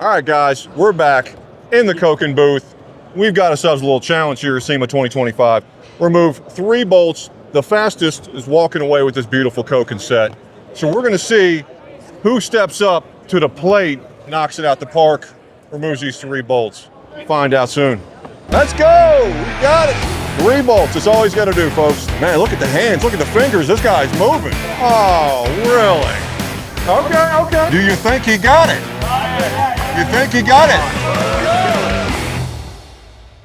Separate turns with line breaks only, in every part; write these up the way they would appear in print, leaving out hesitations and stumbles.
All right, guys, we're back in the Koken booth. We've got ourselves a little challenge here at SEMA 2025. Remove 3 bolts. The fastest is walking away with this beautiful Koken set. So we're going to see who steps up to the plate, knocks it out the park, removes these 3 bolts. Find out soon. Let's go! We got it! 3 bolts. That's all he's got to do, folks. Man, look at the hands. Look at the fingers. This guy's moving. Oh, really? Okay. Do you think he got it? You think he got it?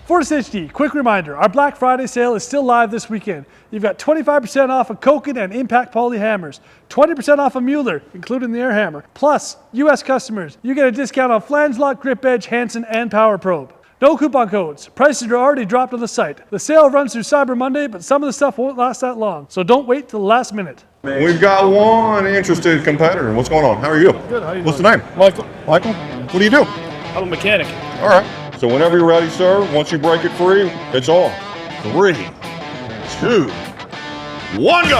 Fortis HD, quick reminder, our Black Friday sale is still live this weekend. You've got 25% off of Koken and Impact Poly hammers, 20% off of Mueller, including the air hammer. Plus, US customers, you get a discount on flange lock, grip edge, Hansen, and Power Probe. No coupon codes. Prices are already dropped on the site. The sale runs through Cyber Monday, but some of the stuff won't last that long, so don't wait till the last minute.
We've got one interested competitor. What's going on? How are you?
Good, how are you
What's
doing?
the name?
Michael.
Michael? What do you do?
I'm a mechanic.
All right. So whenever you're ready, sir, once you break it free, it's on. 3, 2, 1, go!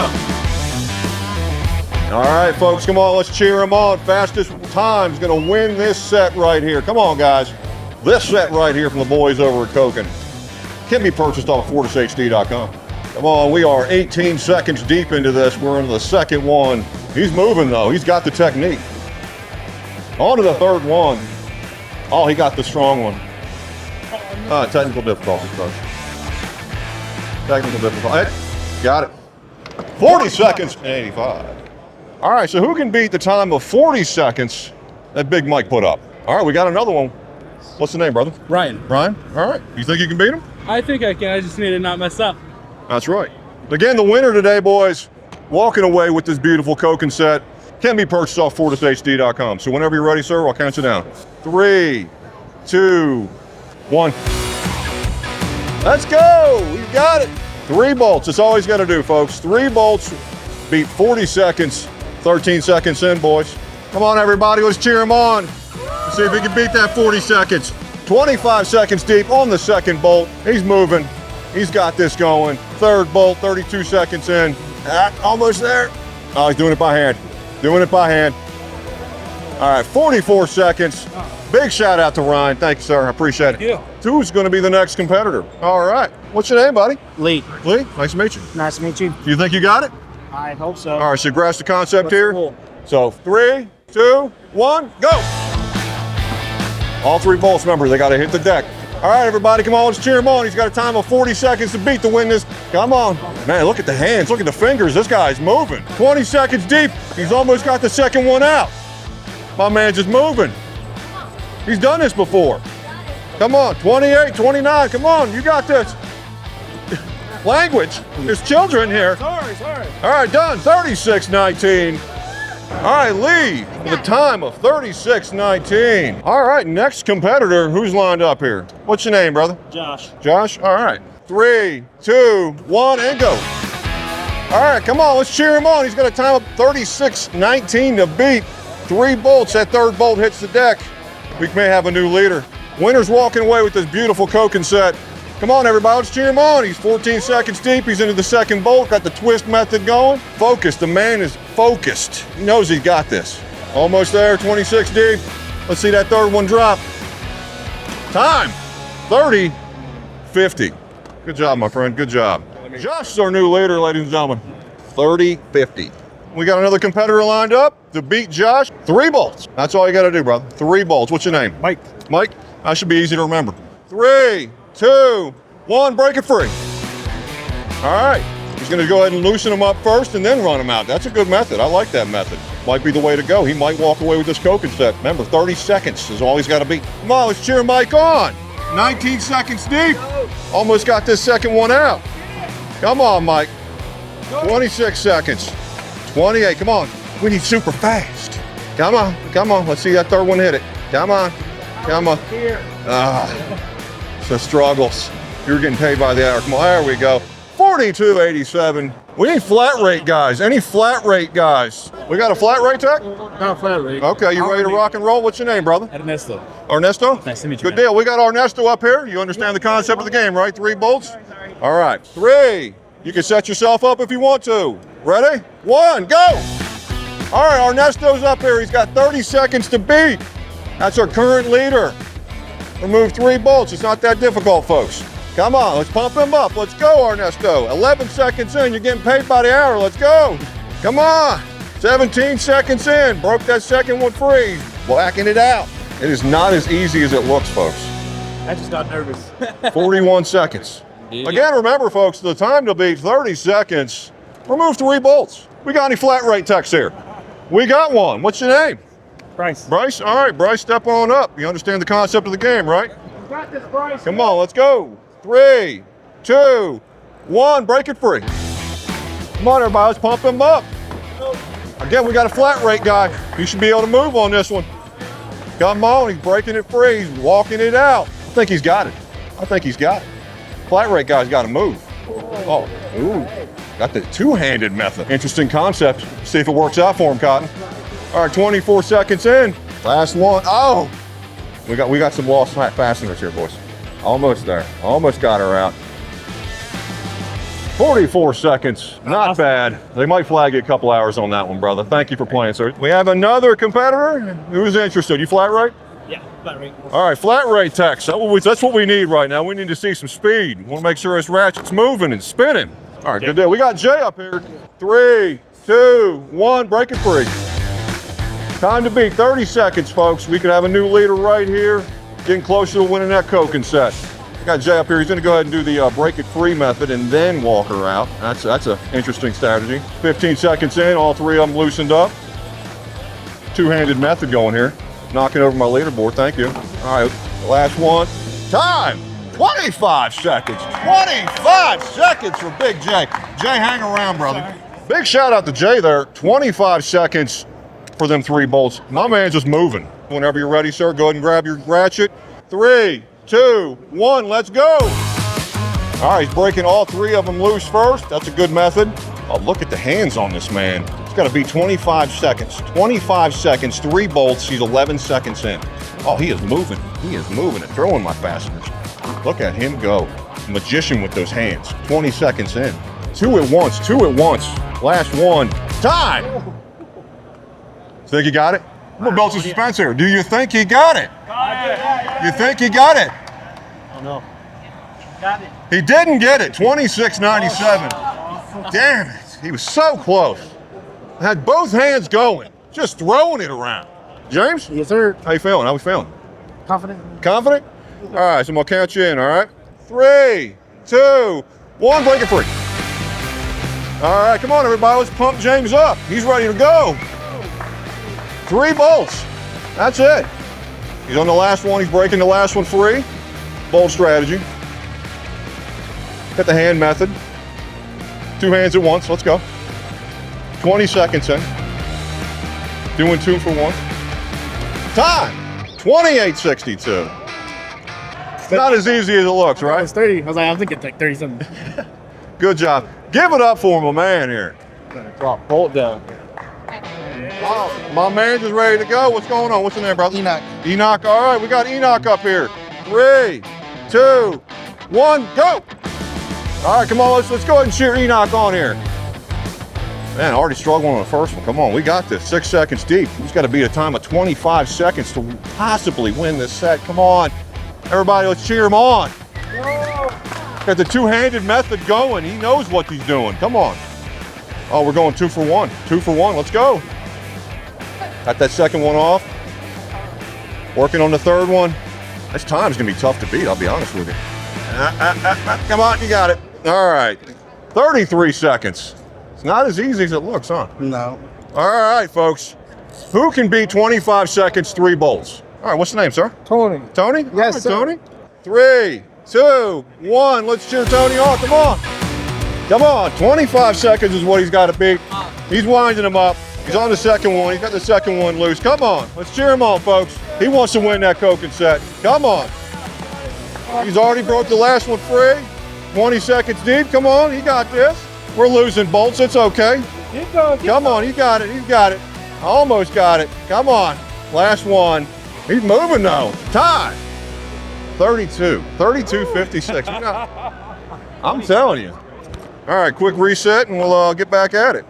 All right, folks, come on, let's cheer him on. Fastest time's gonna win this set right here. Come on, guys. This set right here from the boys over at Koken can be purchased off FortisHD.com. Come on, we are 18 seconds deep into this. We're into the second one. He's moving, though. He's got the technique. On to the third one. Oh, he got the strong one. Technical difficulty, folks. Technical difficulty. Hey, got it. 40 seconds and 85. All right, so who can beat the time of 40 seconds that Big Mike put up? All right, we got another one. What's the name, brother?
Ryan.
Ryan? All right. You think you can beat him?
I think I can. I just need to not mess up.
That's right. Again, the winner today, boys, walking away with this beautiful Koken set, can be purchased off FortisHD.com. So whenever you're ready, sir, I'll count you down. 3, 2, 1. Let's go! We got it! 3 bolts. That's all he's got to do, folks. 3 bolts beat 40 seconds. 13 seconds in, boys. Come on, everybody. Let's cheer him on. Let's see if he can beat that 40 seconds. 25 seconds deep on the second bolt. He's moving. He's got this going. Third bolt, 32 seconds in. Almost there. Oh, he's doing it by hand. Doing it by hand. All right, 44 seconds. Big shout out to Ryan. Thank you, sir. I appreciate it.
Yeah.
Who's going to be the next competitor? All right. What's your name, buddy?
Lee.
Lee, nice to meet you.
Nice to meet you.
Do you think you got it?
I hope so.
All right, so grasp the concept here.
Cool.
So 3, 2, 1, go. All 3 bolts, remember, they got to hit the deck. All right, everybody, come on, let's cheer him on. He's got a time of 40 seconds to beat to win this. Come on. Man, look at the hands, look at the fingers. This guy's moving. 20 seconds deep. He's almost got the second one out. My man's just moving. He's done this before. Come on, 28, 29, come on, you got this. Language, there's children here.
Sorry.
All right, done, 36:19. All right, Lee, with a time of 36:19. All right, next competitor, who's lined up here? What's your name, brother?
Josh.
Josh? All right. 3, 2, 1, and go. All right, come on, let's cheer him on. He's got a time of 36:19 to beat. 3 bolts, that third bolt hits the deck. We may have a new leader. Winner's walking away with this beautiful Koken set. Come on, everybody, let's cheer him on. He's 14 seconds deep. He's into the second bolt, got the twist method going. Focused, the man is focused. He knows he's got this. Almost there, 26 deep. Let's see that third one drop. Time, 30:50. Good job, my friend, good job. Josh is our new leader, ladies and gentlemen. 30:50. We got another competitor lined up to beat Josh. 3 bolts. That's all you got to do, brother. 3 bolts. What's your name?
Mike.
Mike? That should be easy to remember. 3, 2, 1, break it free. All right. He's going to go ahead and loosen him up first and then run him out. That's a good method. I like that method. Might be the way to go. He might walk away with this Koken set. Remember, 30 seconds is all he's got to beat. Come on, let's cheer Mike on. 19 seconds deep. Almost got this second one out. Come on, Mike. 26 seconds. 28, come on. We need super fast. Come on. Let's see that third one hit it. Come on. It's the struggles. You're getting paid by the hour. Come on, there we go. 42.87. We need flat rate guys. Any flat rate guys? We got a flat rate tech?
Not flat rate.
Okay, you ready to rock and roll? What's your name, brother?
Ernesto.
Ernesto?
Nice to meet you,
Good
man.
deal. We got Ernesto up here. You understand the concept of the game, right? 3 bolts? All right. 3. You can set yourself up if you want to. Ready? 1, go! All right, Ernesto's up here. He's got 30 seconds to beat. That's our current leader. Remove 3 bolts. It's not that difficult, folks. Come on, let's pump him up. Let's go, Ernesto. 11 seconds in. You're getting paid by the hour. Let's go. Come on. 17 seconds in. Broke that second one free. Whacking it out. It is not as easy as it looks, folks.
I just got nervous.
41 seconds. Again, remember, folks, the time to beat 30 seconds. Remove 3 bolts. We got any flat rate techs here? We got one. What's your name?
Bryce.
Bryce? All right, Bryce, step on up. You understand the concept of the game, right?
Got this, Bryce.
Come on, let's go. 3, 2, 1, break it free. Come on, everybody, let's pump him up. Again, we got a flat rate guy. He should be able to move on this one. Come on, he's breaking it free. He's walking it out. I think he's got it. I think he's got it. Flat rate guy's got to move. Oh, ooh. Got the two-handed method. Interesting concept. See if it works out for him, Cotton. All right, 24 seconds in. Last one. Oh, we got some lost fasteners here, boys. Almost there. Almost got her out. 44 seconds. Not bad. They might flag you a couple hours on that one, brother. Thank you for playing, sir. We have another competitor who's interested. You flat rate?
Yeah, flat rate.
All right, flat rate techs. That's what we need right now. We need to see some speed. We want to make sure this ratchet's moving and spinning. All right, good deal. We got Jay up here. 3, 2, 1, break it free. Time to beat 30 seconds, folks. We could have a new leader right here, getting closer to winning that Koken set. We got Jay up here. He's going to go ahead and do the break it free method and then walk her out. That's an interesting strategy. 15 seconds in, all 3 of them loosened up. Two-handed method going here. Knocking over my leaderboard, thank you. All right, last one. Time, 25 seconds. 25 seconds for Big Jay. Jay, hang around, brother. Big shout out to Jay there. 25 seconds for them 3 bolts. My man's just moving. Whenever you're ready, sir, go ahead and grab your ratchet. 3, 2, 1, let's go. All right, he's breaking all 3 of them loose first. That's a good method. Oh, look at the hands on this man. It's got to be 25 seconds. 25 seconds, 3 bolts. He's 11 seconds in. Oh, he is moving. He is moving and throwing my fasteners. Look at him go. Magician with those hands. 20 seconds in. 2 at once, 2 at once. Last one. Time. Think he got it? I'm gonna build some suspense here. Do you think he got it? You think he got it?
Oh, no. Got it.
He didn't get it. 26.97. Damn it. He was so close. Had both hands going, just throwing it around. James?
Yes, sir.
How you feeling? How we feeling?
Confident?
Confident? All right, so I'm gonna count you in, all right? 3, 2, 1, break it free. All right, come on, everybody. Let's pump James up. He's ready to go. 3 bolts. That's it. He's on the last one. He's breaking the last one free. Bold strategy. Hit the hand method. 2 hands at once. Let's go. 20 seconds in. Doing 2 for 1. Time. 28.62. Not as easy as it looks,
I
right?
was 30. I was like, I'm thinking like 30 something.
Good job. Give it up for my man here.
Drop bolt down.
Oh, my man just ready to go. What's going on? What's your name, brother?
Enoch.
Enoch. All right, we got Enoch up here. 3, 2, 1, go. All right, come on, let's go ahead and cheer Enoch on here. Man, already struggling on the first one. Come on, we got this. 6 seconds deep. He's got to beat a time of 25 seconds to possibly win this set. Come on. Everybody, let's cheer him on. Got the two-handed method going. He knows what he's doing. Come on. Oh, we're going 2 for 1. 2 for 1. Let's go. Got that second one off. Working on the third one. This time's going to be tough to beat, I'll be honest with you. Come on, you got it. All right. 33 seconds. It's not as easy as it looks, huh?
No.
All right, folks. Who can beat 25 seconds, 3 bolts? All right, what's the name, sir?
Tony.
Tony?
Yes,
All right,
sir.
Tony. 3, 2, 1. Let's cheer Tony on. Come on. Come on. 25 seconds is what he's got to beat. He's winding him up. He's on the second one. He's got the second one loose. Come on. Let's cheer him on, folks. He wants to win that Koken set. Come on. He's already broke the last one free. 20 seconds deep. Come on. He got this. We're losing bolts. It's okay.
Keep going.
Come on. He got it. He's got it. Almost got it. Come on. Last one. He's moving though. Time. 32. 32.56. I'm telling you. All right, quick reset and we'll get back at it.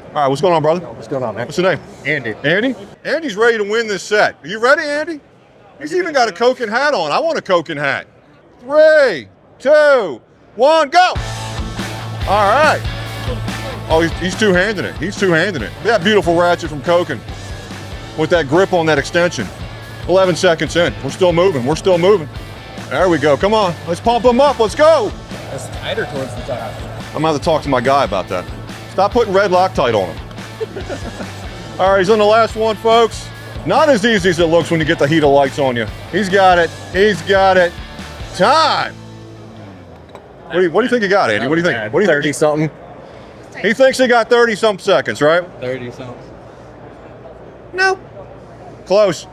All right, what's going on, brother?
What's going on, man?
What's your name?
Andy.
Andy? Andy's ready to win this set. Are you ready, Andy? He's even got a Koken hat on. I want a Koken hat. 3, 2, 1, go! All right. Oh, he's two-handing it. He's two-handing it. That beautiful Ratchet from Koken with that grip on that extension. 11 seconds in. We're still moving. We're still moving. There we go. Come on. Let's pump him up. Let's go.
It's tighter towards the top.
I'm going to have to talk to my guy about that. Stop putting red Loctite on him. All right, he's on the last one, folks. Not as easy as it looks when you get the heat of lights on you. He's got it. He's got it. Time. What do you think you got, Andy? What do you think? What do you
30
think?
something.
He thinks he got 30-something seconds, right?
30 something.
No. Close.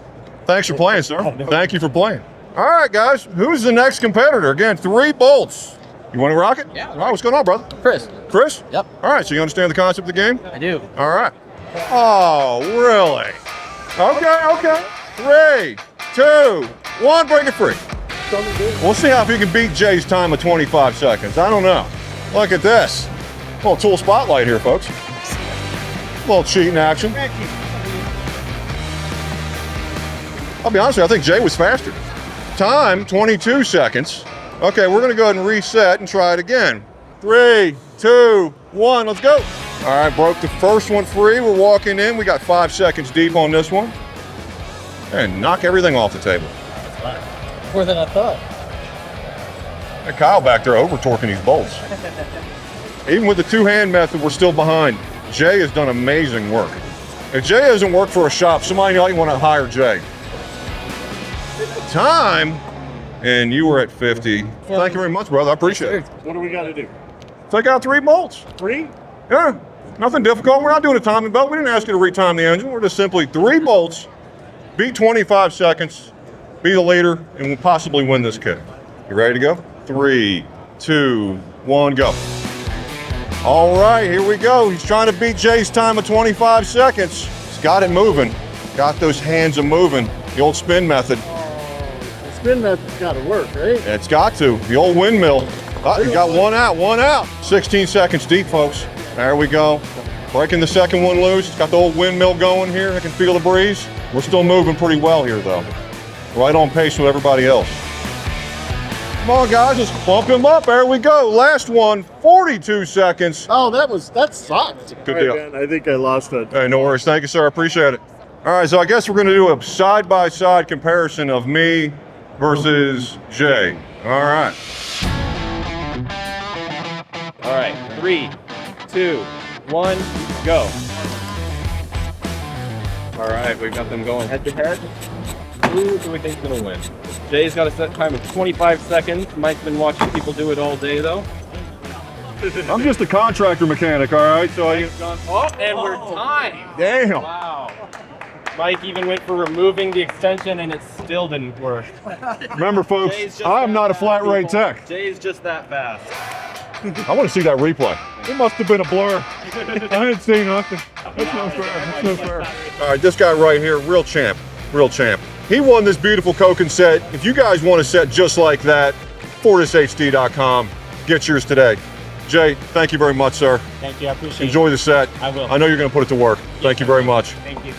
Thanks for playing, sir. Thank you for playing. All right, guys. Who's the next competitor? Again, 3 bolts. You want to rock it?
Yeah.
All right, what's going on, brother?
Chris.
Chris?
Yep.
All right, so you understand the concept of the game?
I do.
All right. Oh, really? Okay. 3, 2, 1, break it free. We'll see how if you can beat Jay's time of 25 seconds. I don't know. Look at this. A little tool spotlight here, folks. A little cheating action. I'll be honest with you, I think Jay was faster. Time, 22 seconds. Okay, we're gonna go ahead and reset and try it again. 3, 2, 1, let's go. All right, broke the first one free. We're walking in. We got 5 seconds deep on this one. And knock everything off the table.
More than I thought.
And Kyle back there over-torquing these bolts. Even with the two-hand method, we're still behind. Jay has done amazing work. If Jay doesn't work for a shop, somebody might want to hire Jay. Time, and you were at 50. Thank you very much, brother. I appreciate it.
What do we got to do?
Take out 3 bolts.
3?
Yeah, nothing difficult. We're not doing a timing belt. We didn't ask you to retime the engine. We're just simply 3 bolts, beat 25 seconds, be the leader, and we'll possibly win this kit. You ready to go? 3, 2, 1, go. All right, here we go. He's trying to beat Jay's time of 25 seconds. He's got it moving. Got those hands moving. The old spin method.
The spin method's got to work, right?
It's got to. The old windmill. Oh, you got one out. 16 seconds deep, folks. There we go. Breaking the second one loose. Got the old windmill going here. I can feel the breeze. We're still moving pretty well here, though. Right on pace with everybody else. Come on, guys, let's bump him up. There we go. Last one, 42 seconds.
Oh, that sucked.
Good deal.
Man, I think I lost it.
Hey, no worries. Thank you, sir. I appreciate it. All right, so I guess we're going to do a side-by-side comparison of me versus Jay. All right.
All right, 3, 2, 1, go. All right, we've got them going head to head. Who do we think's gonna win? Jay's got a set time of 25 seconds. Mike's been watching people do it all day though.
I'm just a contractor mechanic, all right? So
And we're timed.
damn.
Wow. Mike even went for removing the extension and it still didn't work.
Remember, folks,
Jay's just
I'm
that
not a
fast,
flat rate
people.
tech.
Jay's just that fast.
I want to see that replay. It must have been a blur. I didn't see nothing. That's no fair. That's no fair. All right, this guy right here, real champ. Real champ. He won this beautiful Koken set. If you guys want a set just like that, FortisHD.com. Get yours today. Jay, thank you very much, sir.
Thank you. I appreciate it.
Enjoy the set.
I will.
I know you're going to put it to work. Thank you very much.
Thank you.